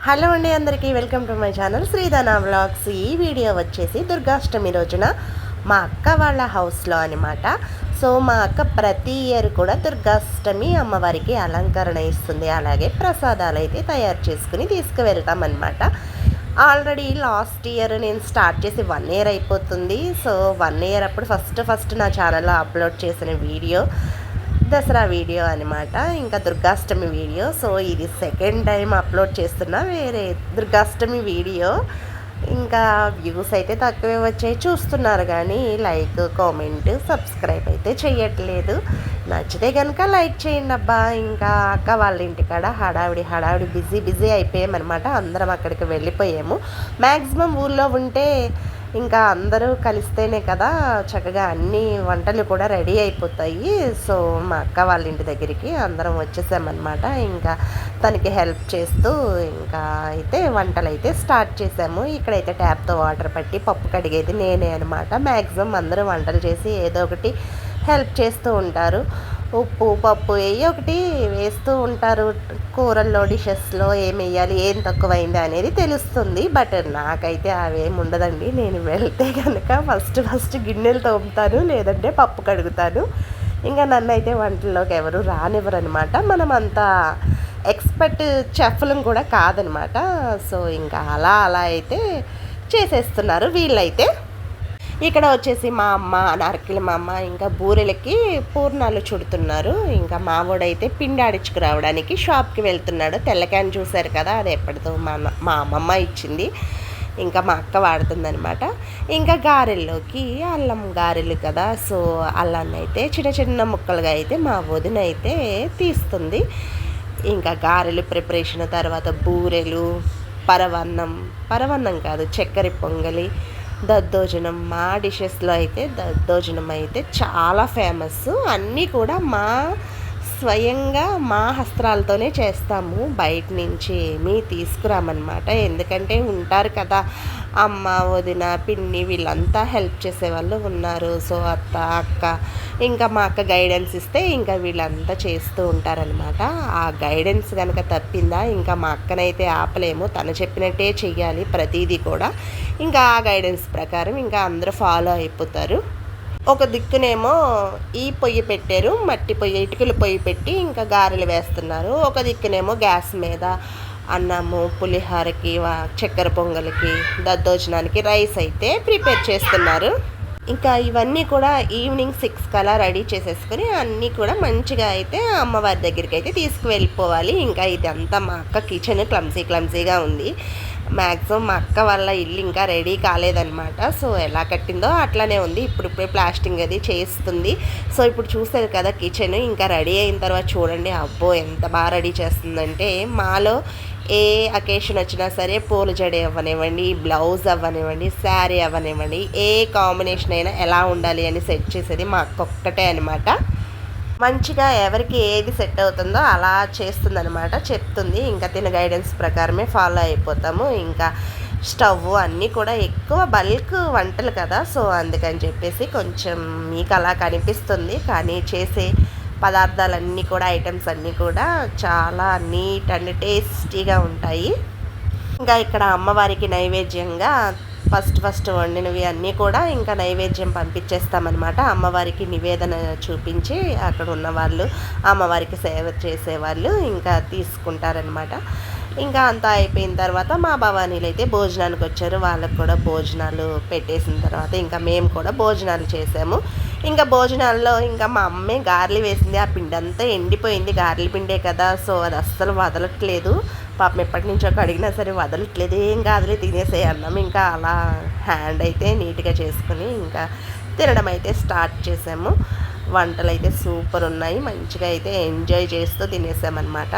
Hello అండి, అందరికీ welcome to my channel Sridhana vlogs. ఈ వీడియో వచ్చేసి దుర్గాష్టమి రోజున మా అక్క వాళ్ళ హౌస్లో అనమాట. సో మా అక్క ప్రతి ఇయర్ కూడా దుర్గాష్టమి అమ్మవారికి అలంకరణ ఇస్తుంది, అలాగే ప్రసాదాలు అయితే తయారు చేసుకుని తీసుకువెళ్తామన్నమాట. ఆల్రెడీ లాస్ట్ ఇయర్ నేను స్టార్ట్ చేసి 1 ఇయర్ అయిపోతుంది. సో 1 ఇయర్ అప్పుడు ఫస్ట్ నా ఛానల్లో అప్లోడ్ చేసిన వీడియో దసరా వీడియో అనమాట, ఇంకా దుర్గాష్టమి వీడియో. సో ఇది సెకండ్ టైం అప్లోడ్ చేస్తున్నా వేరే దుర్గాష్టమి వీడియో. ఇంకా వ్యూస్ అయితే తక్కువే వచ్చాయి, చూస్తున్నారు కానీ లైక్, కామెంట్, సబ్స్క్రైబ్ అయితే చేయట్లేదు. నచ్చితే కనుక లైక్ చేయండి అబ్బా. ఇంకా అక్క వాళ్ళ ఇంటికాడ హడావిడి బిజీ అయిపోయామన్నమాట. అందరం అక్కడికి వెళ్ళిపోయాము. మ్యాక్సిమం ఊళ్ళో ఉంటే ఇంకా అందరూ కలిస్తేనే కదా చక్కగా అన్ని వంటలు కూడా రెడీ అయిపోతాయి. సో మా అక్క వాళ్ళ ఇంటి దగ్గరికి అందరం వచ్చేసామన్నమాట. ఇంకా తనకి హెల్ప్ చేస్తూ ఇంకా అయితే వంటలు అయితే స్టార్ట్ చేసాము. ఇక్కడైతే ట్యాప్తో వాటర్ పట్టి పప్పు కడిగేది నేనే అనమాట. మ్యాక్సిమం అందరూ వంటలు చేసి ఏదో ఒకటి హెల్ప్ చేస్తూ ఉంటారు. ఉప్పు, పప్పు ఒకటి వేస్తూ ఉంటారు. కూరల్లో, డిషెస్లో ఏం వేయాలి, ఏం తక్కువైంది అనేది తెలుస్తుంది. బట్ నాకైతే అవేం ఉండదండి. నేను వెళ్తే కనుక ఫస్ట్ గిన్నెలు తోముతాను, లేదంటే పప్పు కడుగుతాను. ఇంకా నన్ను అయితే వంటల్లోకి ఎవరు రానివ్వరు అనమాట. మనం అంతా ఎక్స్పర్ట్ చెఫ్లం కూడా కాదనమాట. సో ఇంకా అలా అయితే చేసేస్తున్నారు వీళ్ళైతే. ఇక్కడ వచ్చేసి మా అమ్మ, అనార్కిల మా అమ్మ ఇంకా బూరెలకి పూర్ణాలు చుడుతున్నారు. ఇంకా మావోడైతే పిండి ఆడించుకురావడానికి షాప్కి వెళ్తున్నాడు. తెల్ల క్యాన్ చూశారు కదా, అది ఎప్పటితో మా అమ్మమ్మ ఇచ్చింది, ఇంకా మా అక్క వాడుతుందనమాట. ఇంకా గారెల్లోకి అల్లం గారెలు కదా, సో అల్లాన్ని అయితే చిన్న ముక్కలుగా అయితే మా వదిన అయితే తీస్తుంది. ఇంకా గారెలు ప్రిపరేషన్ తర్వాత బూరెలు, పరవన్నం కాదు, చక్కెర పొంగలి, దద్దోజనం. మా డిషెస్లో అయితే దద్దోజనం అయితే చాలా ఫేమస్. అన్నీ కూడా స్వయంగా మా హస్త్రాలతోనే చేస్తాము, బయట నుంచి ఏమీ తీసుకురామన్నమాట. ఎందుకంటే ఉంటారు కదా అమ్మ, వదిన, పిన్ని, వీళ్ళంతా హెల్ప్ చేసేవాళ్ళు ఉన్నారు. సో అత్త, అక్క, ఇంకా మా అక్క గైడెన్స్ ఇస్తే ఇంకా వీళ్ళంతా చేస్తూ ఉంటారనమాట. ఆ గైడెన్స్ కనుక తప్పిందా ఇంకా మా అక్కనైతే ఆపలేము. తను చెప్పినట్టే చెయ్యాలి ప్రతిదీ కూడా. ఇంకా ఆ గైడెన్స్ ప్రకారం ఇంకా అందరూ ఫాలో అయిపోతారు. ఒక దిక్కునేమో ఈ పొయ్యి పెట్టారు, మట్టి పొయ్యి, ఇటుకల పొయ్యి పెట్టి ఇంకా గారెలు వేస్తున్నారు. ఒక దిక్కునేమో గ్యాస్ మీద అన్నము, పులిహోరకి, చక్కెర పొంగలికి, దద్దోజనానికి రైస్ అయితే ప్రిపేర్ చేస్తున్నారు. ఇంకా ఇవన్నీ కూడా ఈవినింగ్ 6 కలా రెడీ చేసేసుకొని అన్నీ కూడా మంచిగా అయితే అమ్మవారి దగ్గరికి అయితే తీసుకువెళ్ళిపోవాలి. ఇంకా ఇదంతా మా అక్క కిచెన్ క్లమ్సీగా ఉంది. మ్యాక్సిమం మా అక్క వాళ్ళ ఇల్లు ఇంకా రెడీ కాలేదన్నమాట. సో ఎలా కట్టిందో అట్లానే ఉంది. ఇప్పుడిప్పుడే ప్లాస్టింగ్ అది చేస్తుంది. సో ఇప్పుడు చూసారు కదా కిచెన్. ఇంకా రెడీ అయిన తర్వాత చూడండి, అబ్బో ఎంత బాగా రెడీ చేస్తుందంటే, మాలో ఏ అకేషన్ వచ్చినా సరే పూల జడ అవ్వనివ్వండి, బ్లౌజ్ అవ్వనివ్వండి, శారీ అవ్వనివ్వండి, ఏ కాంబినేషన్ అయినా ఎలా ఉండాలి అని సెట్ చేసేది మా అక్క ఒక్కటే అనమాట. మంచిగా ఎవరికి ఏది సెట్ అవుతుందో అలా చేస్తుందనమాట, చెప్తుంది. ఇంకా తిన గైడెన్స్ ప్రకారమే ఫాలో అయిపోతాము. ఇంకా స్టవ్ అన్నీ కూడా ఎక్కువ బల్క్ వంటలు కదా, సో అందుకని చెప్పేసి కొంచెం మీకు అలా కనిపిస్తుంది. కానీ చేసే పదార్థాలన్నీ కూడా, ఐటమ్స్ అన్నీ కూడా చాలా నీట్ అండ్ టేస్టీగా ఉంటాయి. ఇంకా ఇక్కడ అమ్మవారికి నైవేద్యంగా ఫస్ట్ వండినవి అన్నీ కూడా ఇంకా నైవేద్యం పంపించేస్తామన్నమాట. అమ్మవారికి నివేదన చూపించి అక్కడ ఉన్న వాళ్ళు, అమ్మవారికి సేవ చేసేవాళ్ళు ఇంకా తీసుకుంటారనమాట. ఇంకా అంతా అయిపోయిన తర్వాత మా భవానీలు అయితే భోజనానికి వచ్చారు. వాళ్ళకు కూడా భోజనాలు పెట్టేసిన తర్వాత ఇంకా మేము కూడా భోజనాలు చేసాము. ఇంకా భోజనాల్లో ఇంకా మా అమ్మే గారెలు వేసింది. ఆ పిండి అంతా ఎండిపోయింది, గారెల పిండే కదా, సో అది అస్సలు వదలట్లేదు. పాపం ఎప్పటి నుంచో కడిగినా సరే వదలట్లేదు. ఏం కాదులే తినేసే అన్నాం. ఇంకా అలా హ్యాండ్ అయితే నీట్గా చేసుకుని ఇంకా తినడం అయితే స్టార్ట్ చేసాము. వంటలు అయితే సూపర్ ఉన్నాయి, మంచిగా అయితే ఎంజాయ్ చేస్తూ తినేసామన్నమాట.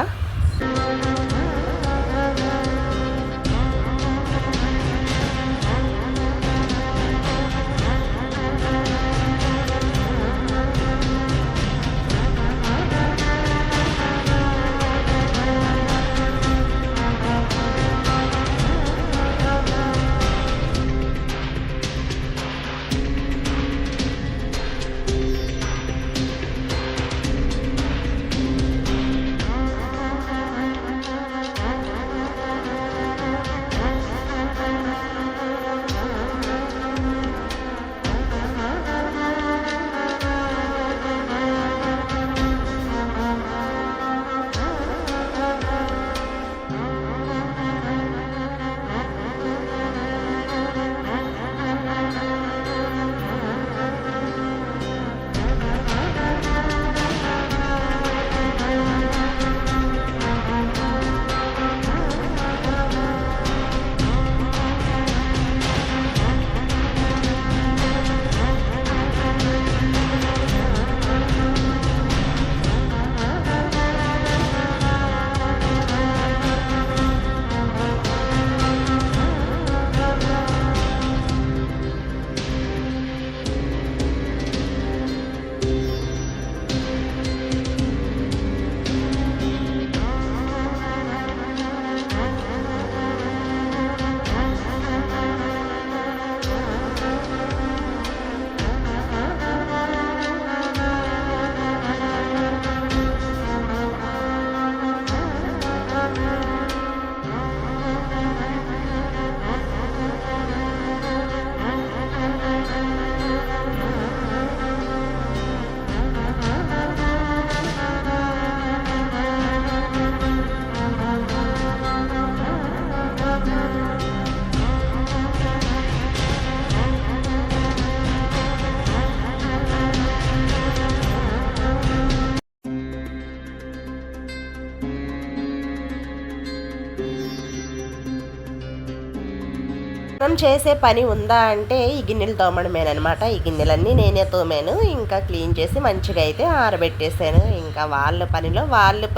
మనం చేసే పని ఉందా అంటే ఈ గిన్నెలు తోమడమేనమాట. ఈ గిన్నెలన్నీ నేనే తోమాను. ఇంకా క్లీన్ చేసి మంచిగా అయితే ఆరబెట్టేసాను. ఇంకా వాళ్ళ పనిలో వాళ్ళు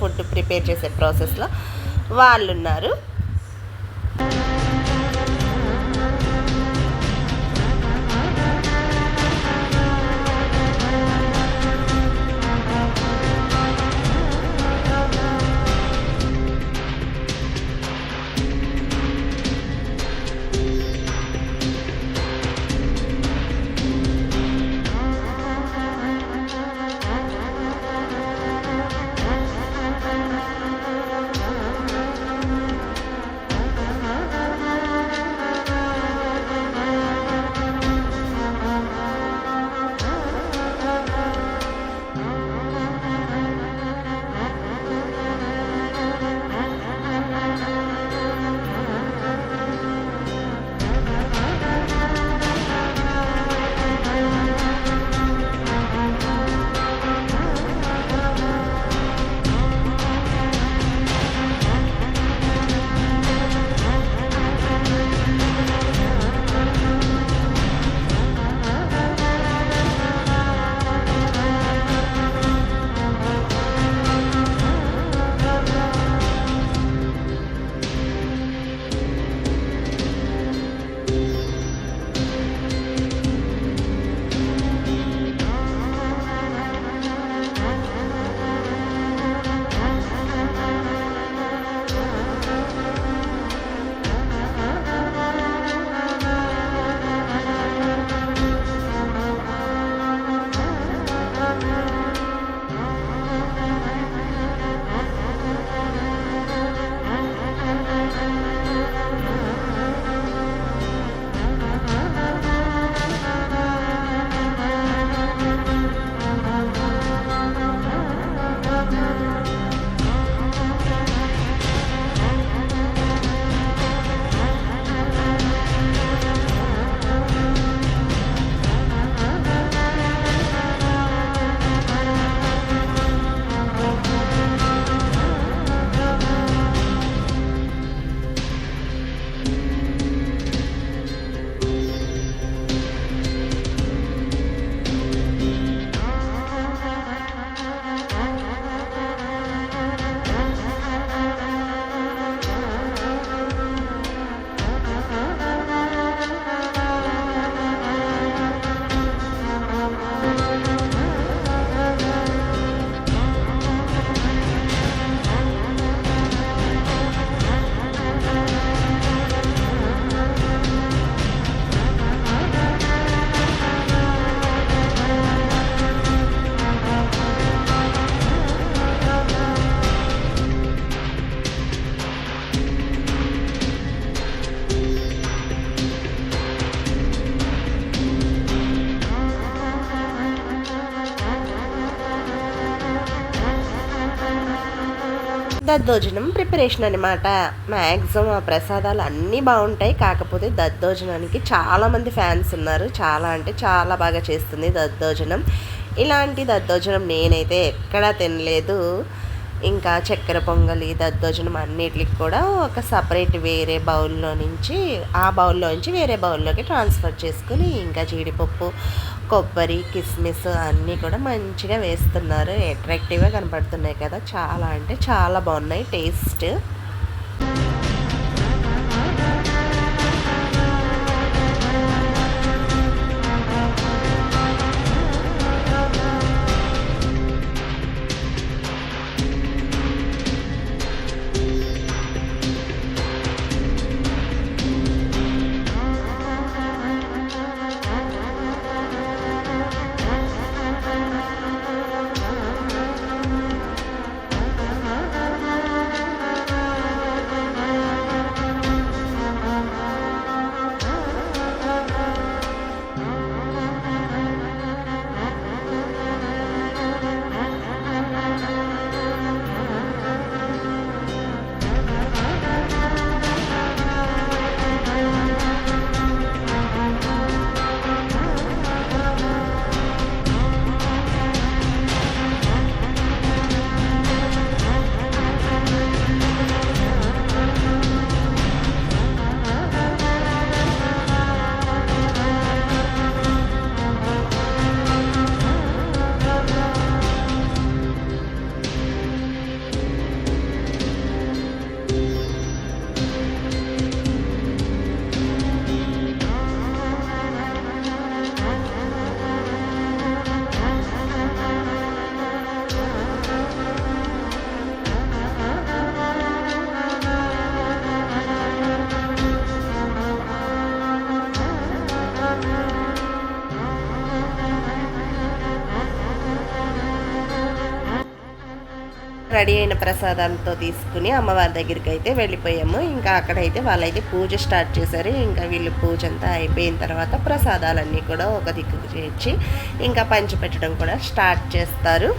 ఫుడ్ ప్రిపేర్ చేసే ప్రాసెస్లో వాళ్ళున్నారు. దద్దోజనం ప్రిపరేషన్ అనమాట. మ్యాక్సిమం ఆ ప్రసాదాలు అన్నీ బాగుంటాయి. కాకపోతే దద్దోజనానికి చాలామంది ఫ్యాన్స్ ఉన్నారు. చాలా అంటే చాలా బాగా చేస్తుంది దద్దోజనం. ఇలాంటి దద్దోజనం నేనైతే ఎక్కడా తినలేదు. ఇంకా చక్కెర పొంగలి, దద్దోజనం అన్నిటికి కూడా ఒక సపరేట్ వేరే ఆ బౌల్లో నుంచి వేరే బౌల్లోకి ట్రాన్స్ఫర్ చేసుకుని ఇంకా జీడిపప్పు, కొబ్బరి, కిస్మిస్ అన్నీ కూడా మంచిగా వేస్తున్నారు. అట్రాక్టివ్గా కనపడుతున్నాయి కదా, చాలా అంటే చాలా బాగున్నాయి టేస్ట్. రెడీ అయిన ప్రసాదాలతో తీసుకుని అమ్మవారి దగ్గరికి అయితే వెళ్ళిపోయాము. ఇంకా అక్కడైతే వాళ్ళైతే పూజ స్టార్ట్ చేశారు. ఇంకా వీళ్ళు పూజ అంతా అయిపోయిన తర్వాత ప్రసాదాలన్నీ కూడా ఒక దిక్కుకు చేర్చి ఇంకా పంచిపెట్టడం కూడా స్టార్ట్ చేస్తారు.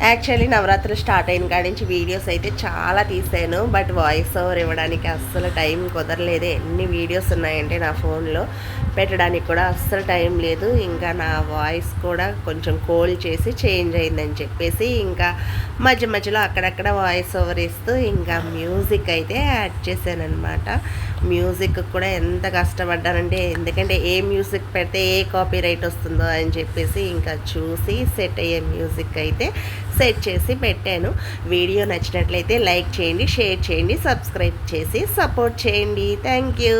యాక్చువల్లీ నవరాత్రులు స్టార్ట్ అయిన కాడి నుంచి వీడియోస్ అయితే చాలా తీసాను. బట్ వాయిస్ ఓవర్ ఇవ్వడానికి అస్సలు టైం కుదరలేదు. ఎన్ని వీడియోస్ ఉన్నాయంటే నా ఫోన్లో పెట్టడానికి కూడా అస్సలు టైం లేదు. ఇంకా నా వాయిస్ కూడా కొంచెం కోల్డ్ చేసి చేంజ్ అయిందని చెప్పేసి ఇంకా మధ్య మధ్యలో అక్కడక్కడ వాయిస్ ఓవర్ ఇస్తూ ఇంకా మ్యూజిక్ అయితే యాడ్ చేశాను అనమాట. మ్యూజిక్ కూడా ఎంత కష్టపడ్డానంటే, ఎందుకంటే ఏ మ్యూజిక్ పెడితే ఏ కాపీ రైట్ వస్తుందో అని చెప్పేసి ఇంకా చూసి సెట్ అయ్యే మ్యూజిక్ అయితే సెట్ చేసి పెట్టాను. వీడియో నచ్చినట్లయితే లైక్ చేయండి, షేర్ చేయండి, సబ్స్క్రైబ్ చేసి సపోర్ట్ చేయండి. Thank you.